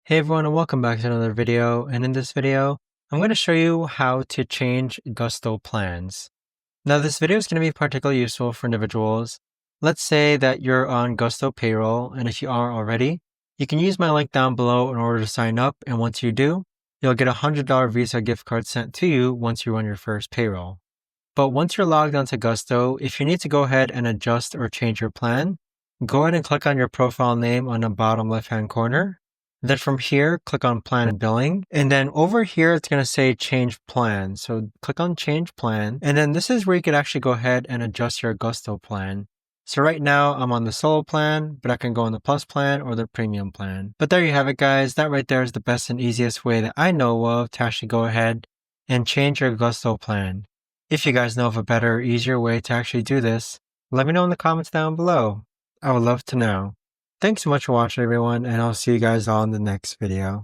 Hey everyone, and welcome back to another video. And in this video, I'm going to show you how to change Gusto plans. Now this video is going to be particularly useful for individuals. Let's say that you're on Gusto Payroll, and if you aren't already, you can use my link down below in order to sign up, and once you do, you'll get a $100 Visa gift card sent to you once you run your first payroll. But once you're logged onto Gusto, if you need to go ahead and adjust or change your plan, go ahead and click on your profile name on the bottom left-hand corner. Then from here, click on Plan and Billing. And then over here, it's going to say Change Plan. So click on Change Plan. And then this is where you can actually go ahead and adjust your Gusto plan. So right now, I'm on the Solo plan, but I can go on the Plus plan or the Premium plan. But there you have it, guys. That right there is the best and easiest way that I know of to actually go ahead and change your Gusto plan. If you guys know of a better or easier way to actually do this, let me know in the comments down below. I would love to know. Thanks so much for watching, everyone, and I'll see you guys all in the next video.